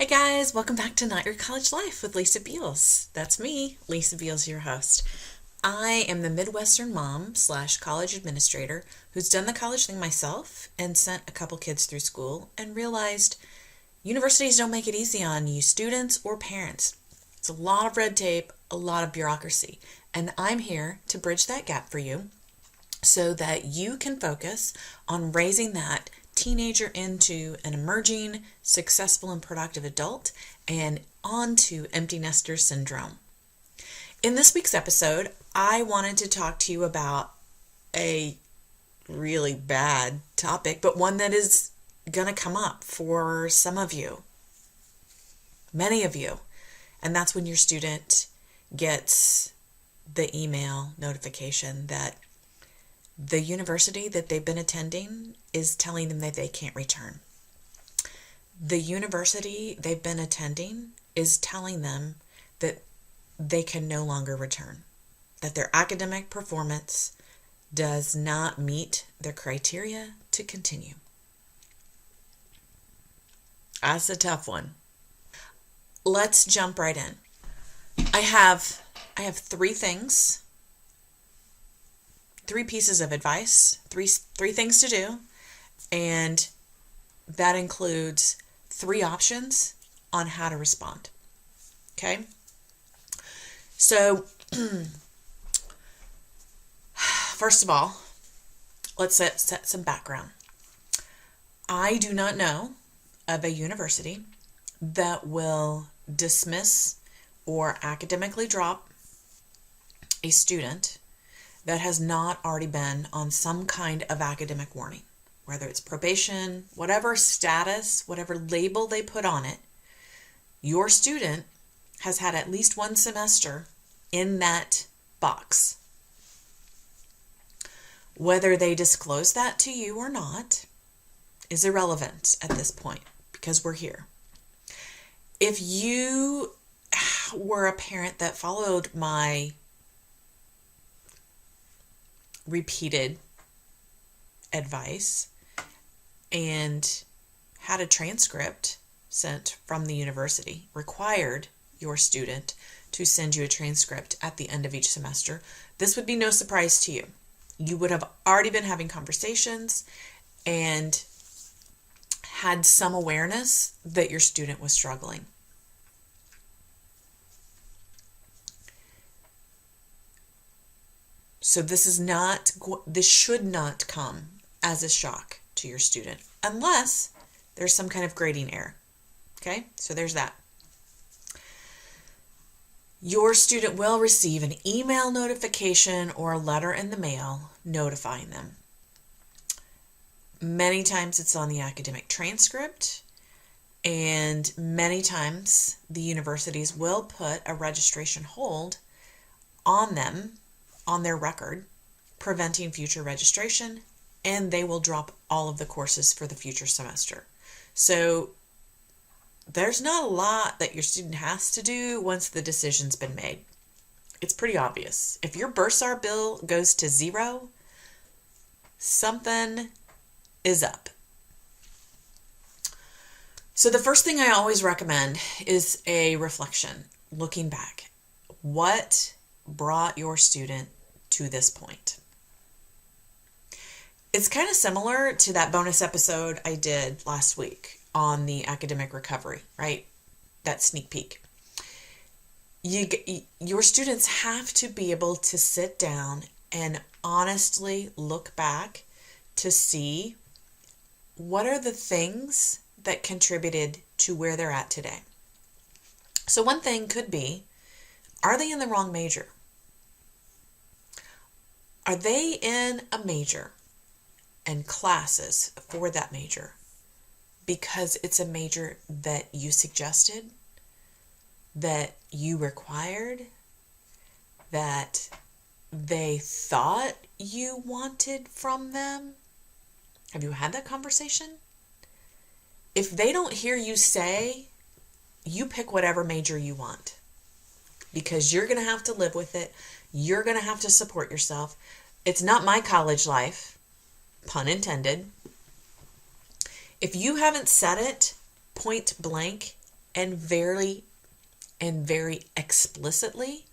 Hey guys, welcome back to Not Your College Life with Lisa Beals. That's me, Lisa Beals, your host. I am the Midwestern mom slash college administrator who's done the college thing myself and sent a couple kids through school and realized universities don't make it easy on you students or parents. It's a lot of red tape, a lot of bureaucracy, and I'm here to bridge that gap for you so that you can focus on raising that teenager into an emerging, successful, and productive adult and onto empty nester syndrome. In this week's episode, I wanted to talk to you about a really bad topic, but one that is going to come up for some of you, many of you, and that's when your student gets the email notification that the university that they've been attending is telling them that they can't return. The university they've been attending is telling them that they can no longer return, that their academic performance does not meet their criteria to continue. That's a tough one. Let's jump right in. I have three pieces of advice, three things to do, and that includes three options on how to respond. Okay? So, first of all, let's set some background. I do not know of a university that will dismiss or academically drop a student that has not already been on some kind of academic warning, whether it's probation, whatever status, whatever label they put on it. Your student has had at least one semester in that box. Whether they disclose that to you or not is irrelevant at this point because we're here. If you were a parent that followed my repeated advice and had a transcript sent from the university, required your student to send you a transcript at the end of each semester, this would be no surprise to you. You would have already been having conversations and had some awareness that your student was struggling. So this should not come as a shock to your student unless there's some kind of grading error. Okay, so there's that. Your student will receive an email notification or a letter in the mail notifying them. Many times it's on the academic transcript, and many times the universities will put a registration hold on them, on their record, preventing future registration, and they will drop all of the courses for the future semester. So there's not a lot that your student has to do once the decision's been made. It's pretty obvious. If your bursar bill goes to zero, something is up. So the first thing I always recommend is a reflection, looking back. What brought your student to this point? It's kind of similar to that bonus episode I did last week on the academic recovery, right? That sneak peek. Your students have to be able to sit down and honestly look back to see what are the things that contributed to where they're at today. So one thing could be, are they in the wrong major? Are they in a major and classes for that major because it's a major that you suggested, that you required, that they thought you wanted from them? Have you had that conversation? If they don't hear you say, you pick whatever major you want, because you're going to have to live with it. You're going to have to support yourself. It's not my college life, pun intended. If you haven't said it point blank and very explicitly,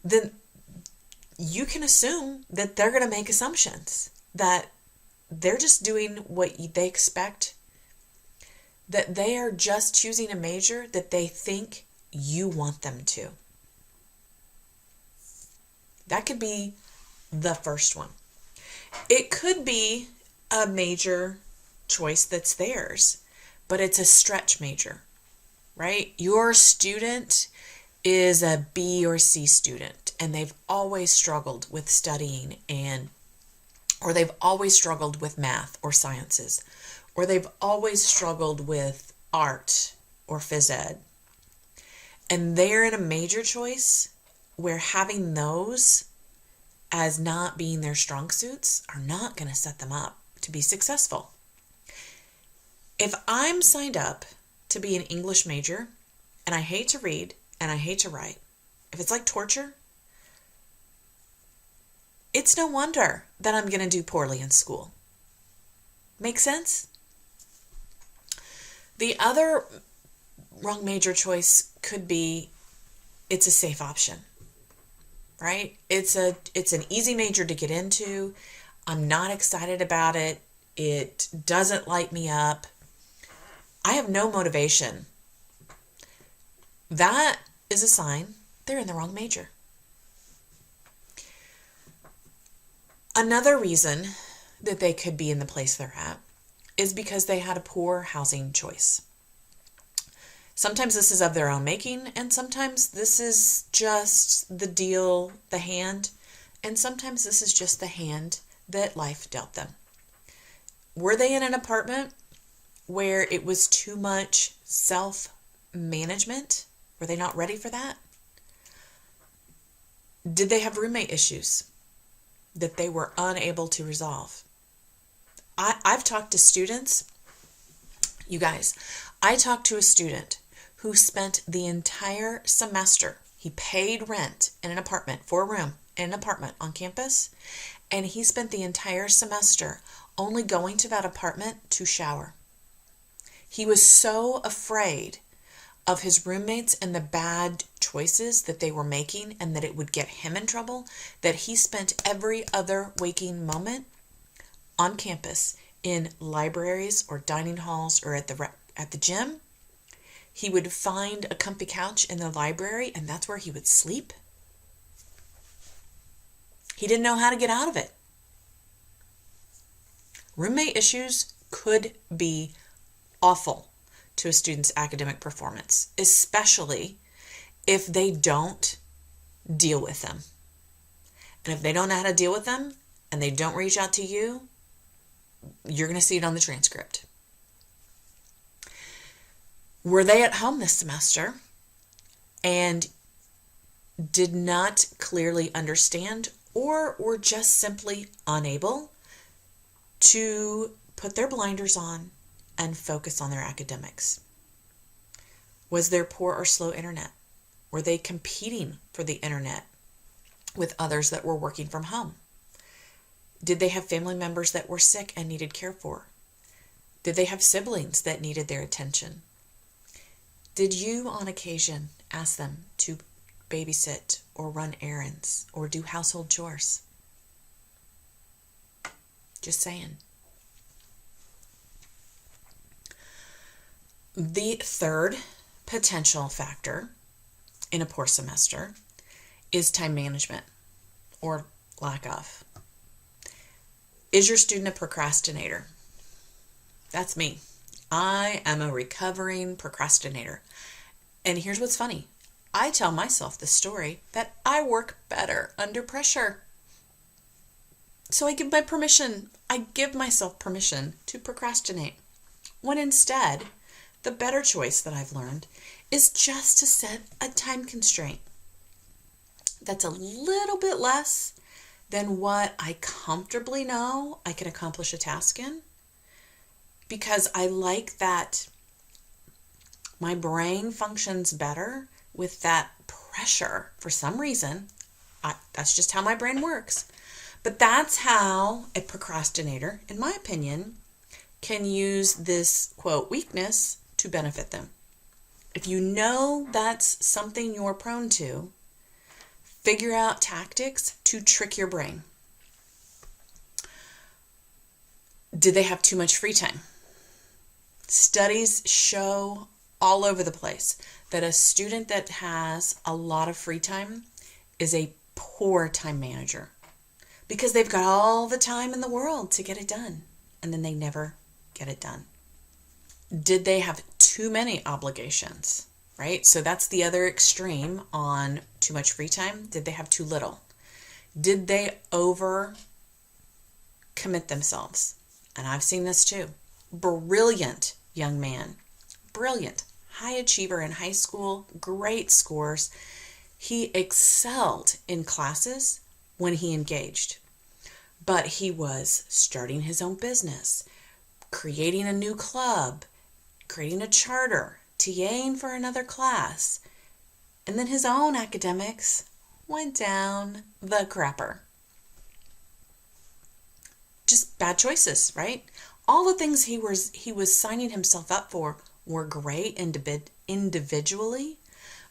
then you can assume that they're going to make assumptions, that they're just doing what they expect, that they are just choosing a major that they think you want them to. That could be the first one. It could be a major choice that's theirs, but it's a stretch major, right? Your student is a B or C student, and they've always struggled with studying, or they've always struggled with math or sciences, or they've always struggled with art or phys ed. And they're in a major choice where having those as not being their strong suits are not going to set them up to be successful. If I'm signed up to be an English major and I hate to read and I hate to write, if it's like torture, it's no wonder that I'm going to do poorly in school. Make sense? The other wrong major choice could be it's a safe option, right? It's an easy major to get into. I'm not excited about it. It doesn't light me up. I have no motivation. That is a sign they're in the wrong major. Another reason that they could be in the place they're at is because they had a poor housing choice. Sometimes this is of their own making, and sometimes this is just the deal, the hand, and sometimes this is just the hand that life dealt them. Were they in an apartment where it was too much self-management? Were they not ready for that? Did they have roommate issues that they were unable to resolve? I've talked to students, you guys, I talked to a student who spent the entire semester, he paid rent in an apartment, for a room in an apartment on campus, and he spent the entire semester only going to that apartment to shower. He was so afraid of his roommates and the bad choices that they were making and that it would get him in trouble that he spent every other waking moment on campus in libraries or dining halls or at the gym. He would find a comfy couch in the library and that's where he would sleep. He didn't know how to get out of it. Roommate issues could be awful to a student's academic performance, especially if they don't deal with them. And if they don't know how to deal with them and they don't reach out to you, you're going to see it on the transcript. Were they at home this semester and did not clearly understand or were just simply unable to put their blinders on and focus on their academics? Was there poor or slow internet? Were they competing for the internet with others that were working from home? Did they have family members that were sick and needed care for? Did they have siblings that needed their attention? Did you, on occasion, ask them to babysit or run errands or do household chores? Just saying. The third potential factor in a poor semester is time management or lack of. Is your student a procrastinator? That's me. I am a recovering procrastinator. And here's what's funny. I tell myself the story that I work better under pressure. So I give myself permission to procrastinate. When instead, the better choice that I've learned is just to set a time constraint that's a little bit less than what I comfortably know I can accomplish a task in, because I like that my brain functions better with that pressure for some reason. That's just how my brain works. But that's how a procrastinator, in my opinion, can use this, quote, weakness to benefit them. If you know that's something you're prone to, figure out tactics to trick your brain. Did they have too much free time? Studies show all over the place that a student that has a lot of free time is a poor time manager because they've got all the time in the world to get it done, and then they never get it done. Did they have too many obligations, right? So that's the other extreme on too much free time. Did they have too little? Did they over commit themselves? And I've seen this too. Brilliant young man, brilliant, high achiever in high school, great scores. He excelled in classes when he engaged, but he was starting his own business, creating a new club, creating a charter, TAing for another class, and then his own academics went down the crapper. Just bad choices, right? All the things he was signing himself up for were great individually,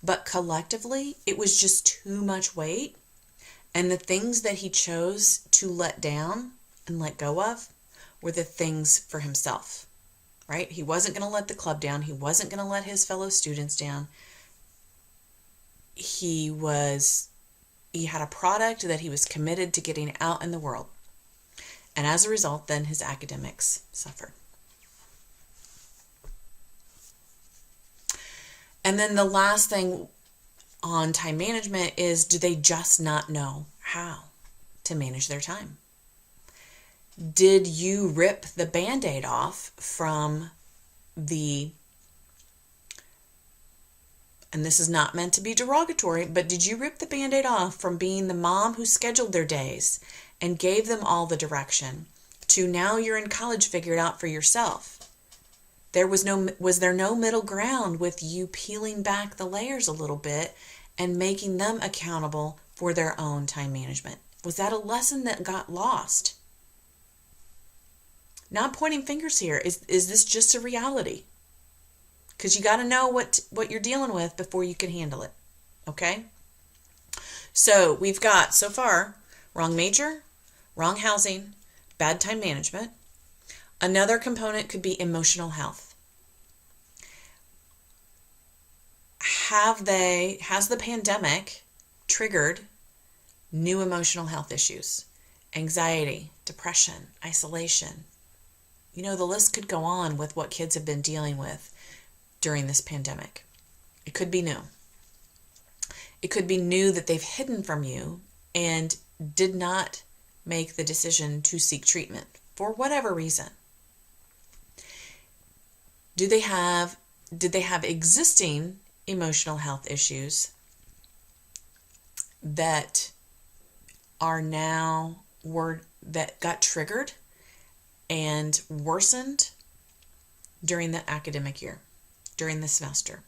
but collectively it was just too much weight. And the things that he chose to let down and let go of were the things for himself, right? He wasn't going to let the club down. He wasn't going to let his fellow students down. He had a product that he was committed to getting out in the world. And as a result, then his academics suffered. And then the last thing on time management is, do they just not know how to manage their time? Did you rip the Band-Aid off from and this is not meant to be derogatory, but did you rip the Band-Aid off from being the mom who scheduled their days and gave them all the direction to now you're in college, figure it out for yourself? Was there no middle ground with you peeling back the layers a little bit and making them accountable for their own time management? Was that a lesson that got lost? Not pointing fingers here. Is this just a reality? Because you got to know what you're dealing with before you can handle it. Okay? So we've got, so far, wrong major, wrong housing, bad time management. Another component could be emotional health. Has the pandemic triggered new emotional health issues? Anxiety, depression, isolation. You know, the list could go on with what kids have been dealing with during this pandemic. It could be new. It could be new that they've hidden from you and did not make the decision to seek treatment for whatever reason. Did they have existing emotional health issues that that got triggered and worsened during the academic year, during the semester,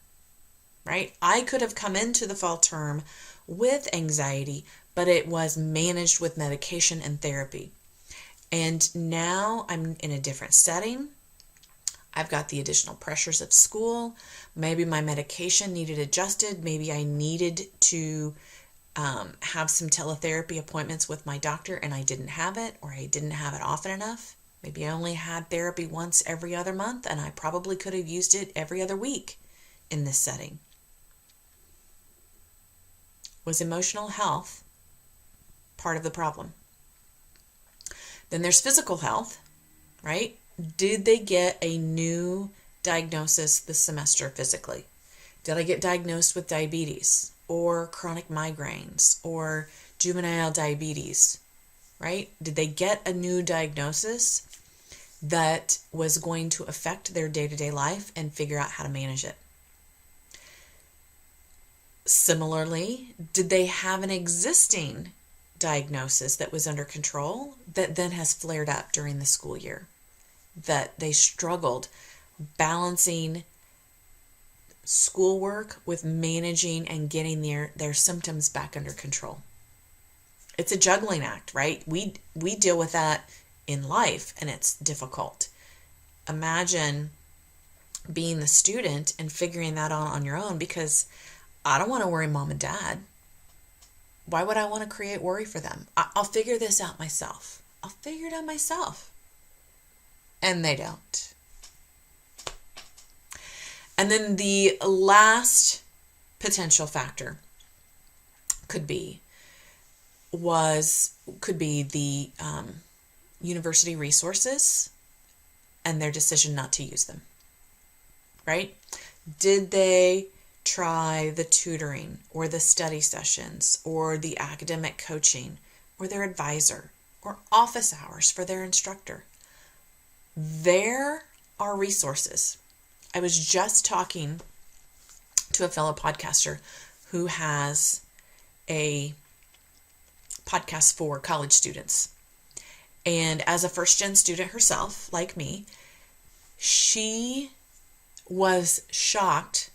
right? I could have come into the fall term with anxiety, but it was managed with medication and therapy. And now I'm in a different setting. I've got the additional pressures of school. Maybe my medication needed adjusted. Maybe I needed to have some teletherapy appointments with my doctor and I didn't have it, or I didn't have it often enough. Maybe I only had therapy once every other month and I probably could have used it every other week in this setting. Was emotional health part of the problem? Then there's physical health, right? Did they get a new diagnosis this semester physically? Did I get diagnosed with diabetes or chronic migraines or juvenile diabetes, right? Did they get a new diagnosis that was going to affect their day-to-day life and figure out how to manage it? Similarly, did they have an existing diagnosis that was under control that then has flared up during the school year, that they struggled balancing schoolwork with managing and getting their symptoms back under control? It's a juggling act, right? We deal with that in life and it's difficult. Imagine being the student and figuring that out on your own, because I don't want to worry mom and dad. Why would I want to create worry for them? I'll figure this out myself. I'll figure it out myself. And they don't. And then the last potential factor could be the university resources and their decision not to use them, right? Did they try the tutoring or the study sessions or the academic coaching or their advisor or office hours for their instructor? There are resources. I was just talking to a fellow podcaster who has a podcast for college students. And as a first-gen student herself, like me, she was shocked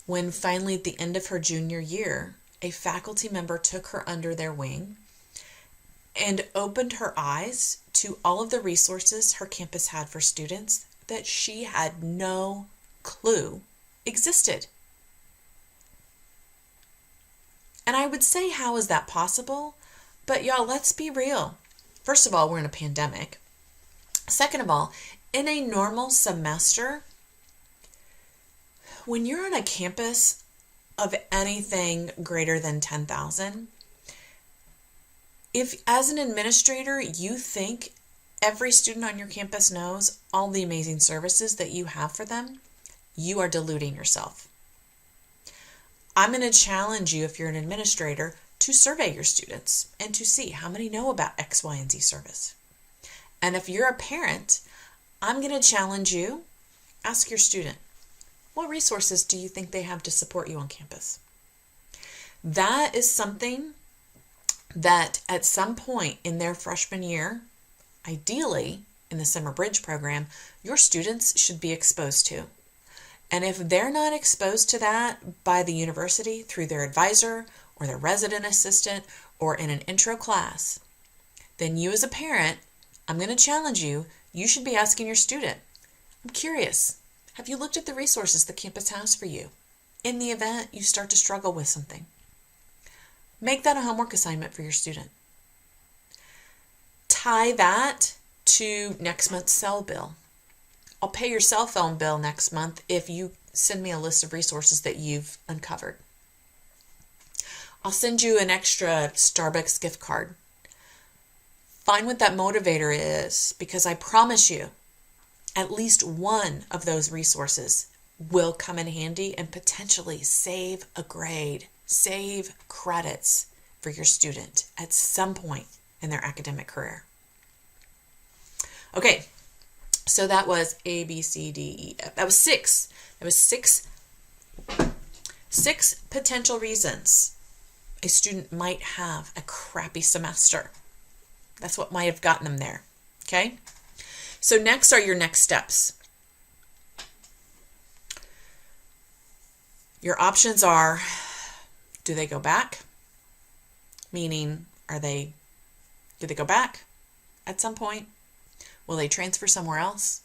when finally at the end of her junior year, a faculty member took her under their wing and opened her eyes to all of the resources her campus had for students that she had no clue existed. And I would say, how is that possible? But y'all, let's be real. First of all, we're in a pandemic. Second of all, in a normal semester, when you're on a campus of anything greater than 10,000, if as an administrator you think every student on your campus knows all the amazing services that you have for them, you are deluding yourself. I'm going to challenge you, if you're an administrator, to survey your students and to see how many know about X, Y, and Z service. And if you're a parent, I'm going to challenge you, ask your student, what resources do you think they have to support you on campus? That is something that at some point in their freshman year, ideally in the summer bridge program, your students should be exposed to. And if they're not exposed to that by the university through their advisor or their resident assistant or in an intro class, then you as a parent, I'm going to challenge you, you should be asking your student, I'm curious, have you looked at the resources the campus has for you in the event you start to struggle with something? Make that a homework assignment for your student. Tie that to next month's cell bill. I'll pay your cell phone bill next month if you send me a list of resources that you've uncovered. I'll send you an extra Starbucks gift card. Find what that motivator is, because I promise you, at least one of those resources will come in handy and potentially save a grade, save credits for your student at some point in their academic career. Okay, so that was A, B, C, D, E, F. That was six. That was six potential reasons a student might have a crappy semester. That's what might have gotten them there. Okay? So next are your next steps. Your options are, do they go back? Meaning, do they go back at some point? Will they transfer somewhere else?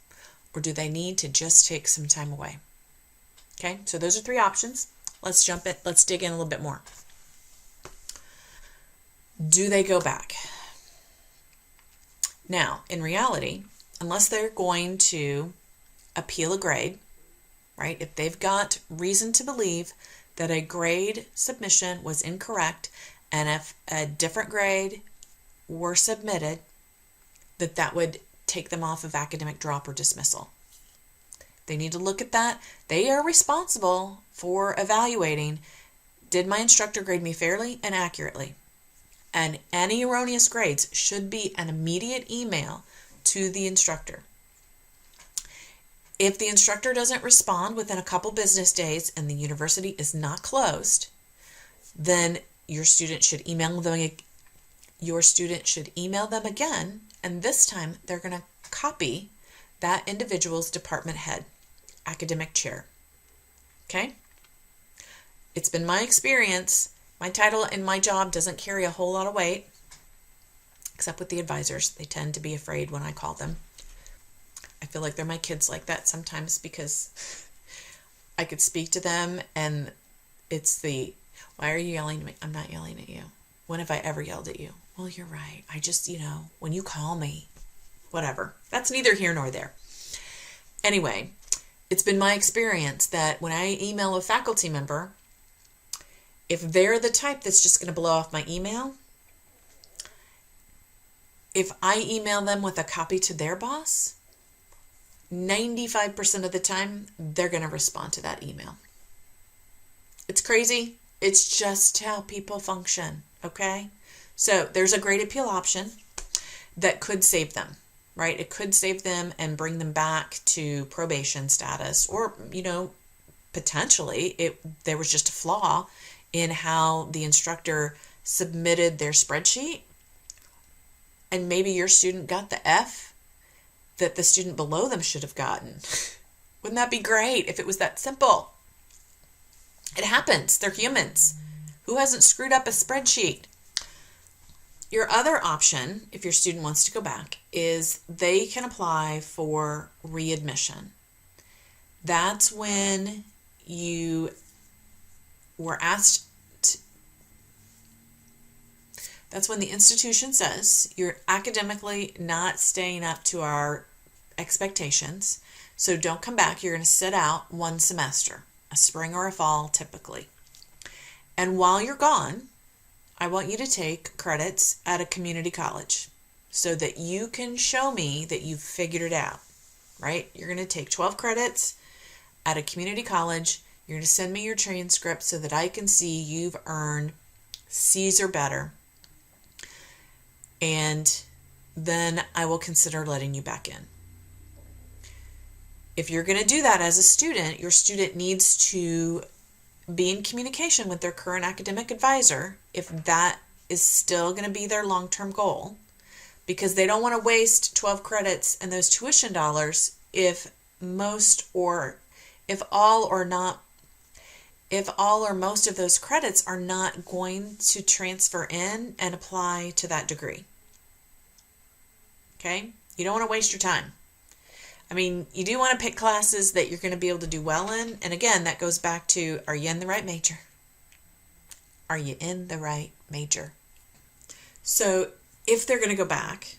Or do they need to just take some time away? Okay, so those are three options. Let's dig in a little bit more. Do they go back? Now, in reality, unless they're going to appeal a grade, right? If they've got reason to believe that a grade submission was incorrect, and if a different grade were submitted, that would take them off of academic drop or dismissal. They need to look at that. They are responsible for evaluating, did my instructor grade me fairly and accurately? And any erroneous grades should be an immediate email to the instructor. If the instructor doesn't respond within a couple business days and the university is not closed, then your student should email them again, and this time they're going to copy that individual's department head, academic chair. Okay? It's been my experience. My title in my job doesn't carry a whole lot of weight, except with the advisors. They tend to be afraid when I call them. I feel like they're my kids like that sometimes because I could speak to them and it's why are you yelling at me? I'm not yelling at you. When have I ever yelled at you? Well, you're right. I just, when you call me, whatever. That's neither here nor there. Anyway, it's been my experience that when I email a faculty member, if they're the type that's just going to blow off my email, if I email them with a copy to their boss, 95% of the time, they're going to respond to that email. It's crazy. It's just how people function, okay? So there's a great appeal option that could save them, right? It could save them and bring them back to probation status, or, potentially there was just a flaw in how the instructor submitted their spreadsheet, and maybe your student got the F that the student below them should have gotten. Wouldn't that be great if it was that simple? It happens. They're humans. Who hasn't screwed up a spreadsheet? Your other option, if your student wants to go back, is they can apply for readmission. That's when you were asked that's when the institution says you're academically not staying up to our expectations, so don't come back. You're going to sit out one semester, a spring or a fall typically. And while you're gone, I want you to take credits at a community college so that you can show me that you've figured it out, right? You're going to take 12 credits at a community college. You're going to send me your transcript so that I can see you've earned C's or better. And then I will consider letting you back in. If you're going to do that as a student, your student needs to be in communication with their current academic advisor if that is still going to be their long-term goal, because they don't want to waste 12 credits and those tuition dollars if all or most of those credits are not going to transfer in and apply to that degree. Okay? You don't want to waste your time. I mean, you do want to pick classes that you're going to be able to do well in. And again, that goes back to, are you in the right major? Are you in the right major? So if they're going to go back,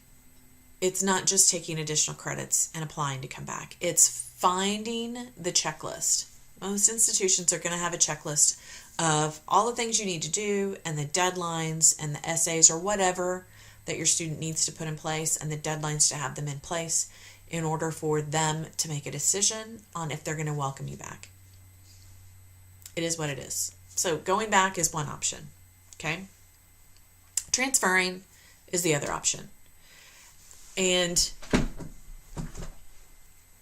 it's not just taking additional credits and applying to come back. It's finding the checklist. Most institutions are going to have a checklist of all the things you need to do and the deadlines and the essays or whatever that your student needs to put in place, and the deadlines to have them in place in order for them to make a decision on if they're going to welcome you back. It is what it is. So going back is one option, okay? Transferring is the other option. And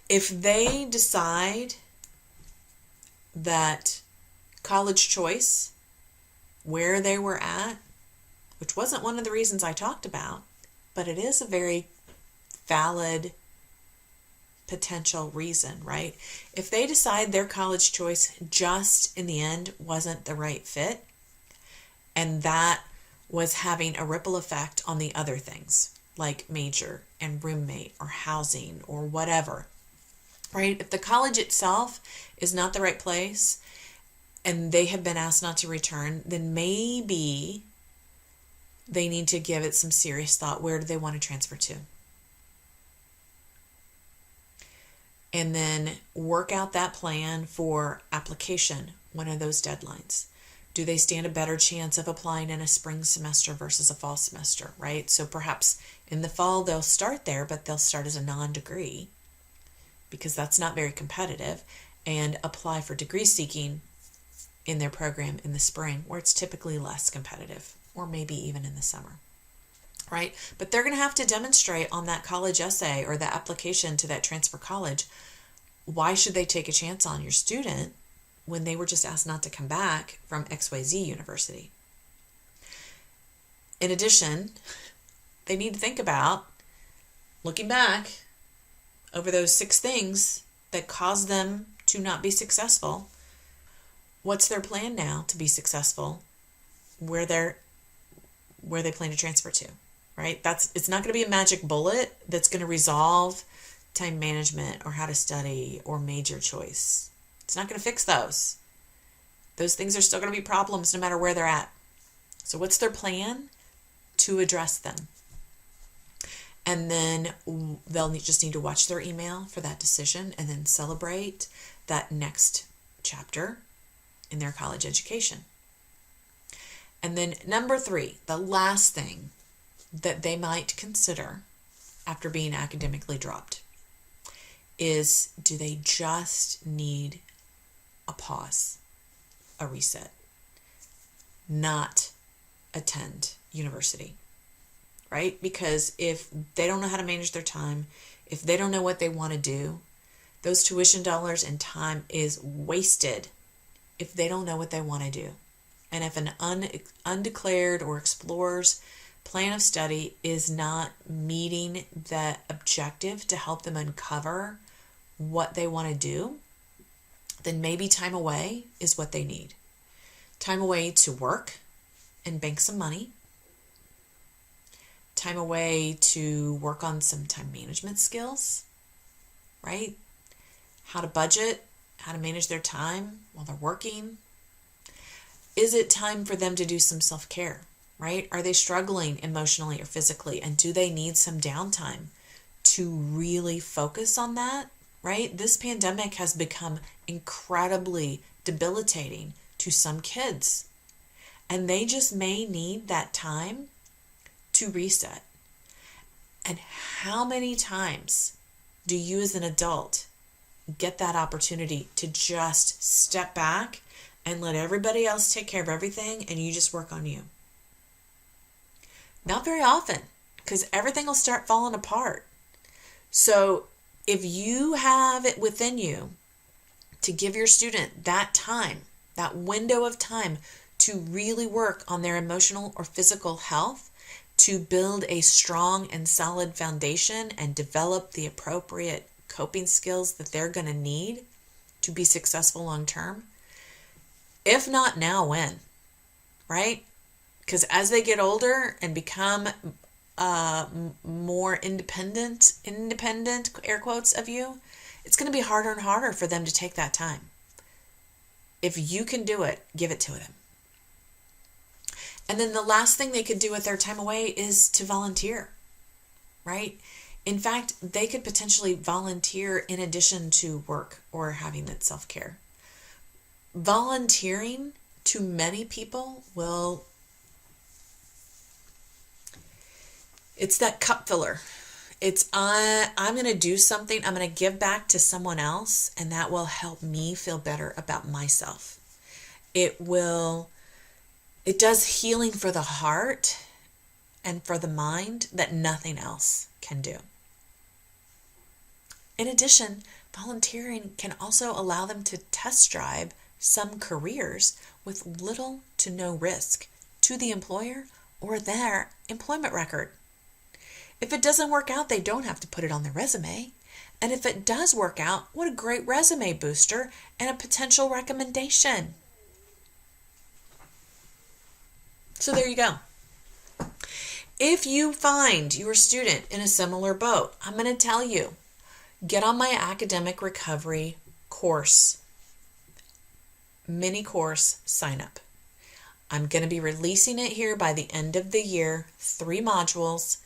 if they decide that college choice, where they were at, which wasn't one of the reasons I talked about, but it is a very valid potential reason, right? If they decide their college choice just in the end wasn't the right fit, and that was having a ripple effect on the other things, like major and roommate or housing or whatever, right? If the college itself is not the right place and they have been asked not to return, then maybe they need to give it some serious thought. Where do they want to transfer to? And then work out that plan for application. When are those deadlines? Do they stand a better chance of applying in a spring semester versus a fall semester, right? So perhaps in the fall they'll start there, but they'll start as a non-degree because that's not very competitive, and apply for degree seeking in their program in the spring where it's typically less competitive, or maybe even in the summer, right? But they're going to have to demonstrate on that college essay or the application to that transfer college, why should they take a chance on your student when they were just asked not to come back from XYZ University? In addition, they need to think about, looking back over those 6 things that caused them to not be successful, what's their plan now to be successful where they plan to transfer to, right? It's not going to be a magic bullet that's going to resolve time management or how to study or major choice. It's not going to fix those. Those things are still going to be problems no matter where they're at. So what's their plan to address them? And then they'll just need to watch their email for that decision and then celebrate that next chapter in their college education. And then number 3, the last thing that they might consider after being academically dropped is, do they just need a pause, a reset, not attend university, right? Because if they don't know how to manage their time, if they don't know what they want to do, those tuition dollars and time is wasted if they don't know what they want to do. And if an undeclared or explorer's plan of study is not meeting the objective to help them uncover what they want to do, then maybe time away is what they need. Time away to work and bank some money. Time away to work on some time management skills, right? How to budget, how to manage their time while they're working. Is it time for them to do some self-care, right? Are they struggling emotionally or physically? And do they need some downtime to really focus on that, right? This pandemic has become incredibly debilitating to some kids. And they just may need that time to reset. And how many times do you as an adult get that opportunity to just step back and let everybody else take care of everything and you just work on you? Not very often, because everything will start falling apart. So if you have it within you to give your student that time, that window of time to really work on their emotional or physical health, to build a strong and solid foundation and develop the appropriate coping skills that they're going to need to be successful long term, if not now, when, right? Because as they get older and become more independent, air quotes, of you, it's going to be harder and harder for them to take that time. If you can do it, give it to them. And then the last thing they could do with their time away is to volunteer, right? In fact, they could potentially volunteer in addition to work or having that self-care. Volunteering to many people it's that cup filler. It's I'm going to do something, I'm going to give back to someone else, and that will help me feel better about myself. It does healing for the heart and for the mind that nothing else can do. In addition, volunteering can also allow them to test drive some careers with little to no risk to the employer or their employment record. If it doesn't work out, they don't have to put it on their resume. And if it does work out, what a great resume booster and a potential recommendation. So there you go. If you find your student in a similar boat, I'm going to tell you, get on my academic recovery course, mini course sign up. I'm going to be releasing it here by the end of the year, 3 modules.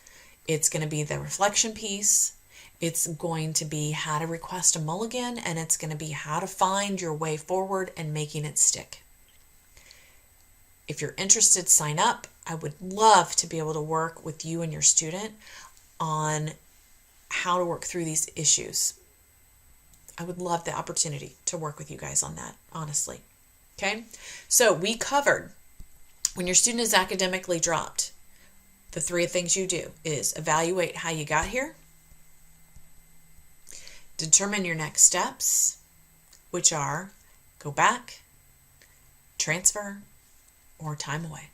It's going to be the reflection piece. It's going to be how to request a mulligan, and it's going to be how to find your way forward and making it stick. If you're interested, sign up. I would love to be able to work with you and your student on how to work through these issues. I would love the opportunity to work with you guys on that, honestly. Okay? So we covered when your student is academically dropped, the 3 things you do is evaluate how you got here, determine your next steps, which are go back, transfer, or time away.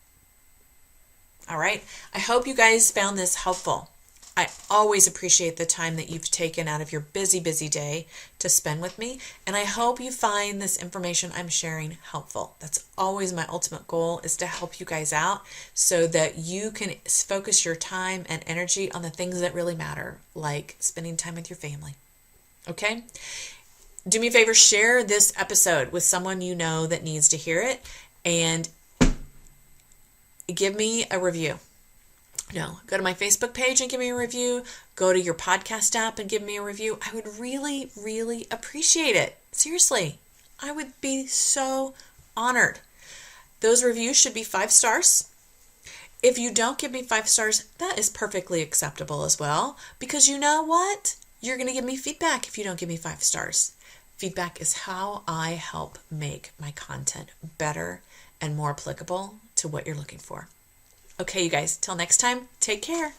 All right. I hope you guys found this helpful. I always appreciate the time that you've taken out of your busy, busy day to spend with me. And I hope you find this information I'm sharing helpful. That's always my ultimate goal, is to help you guys out so that you can focus your time and energy on the things that really matter, like spending time with your family. Okay? Do me a favor, share this episode with someone you know that needs to hear it, and give me a review. No, go to my Facebook page and give me a review. Go to your podcast app and give me a review. I would really, really appreciate it. Seriously, I would be so honored. Those reviews should be 5 stars. If you don't give me 5 stars, that is perfectly acceptable as well, because you know what? You're going to give me feedback if you don't give me 5 stars. Feedback is how I help make my content better and more applicable to what you're looking for. Okay, you guys, till next time, take care.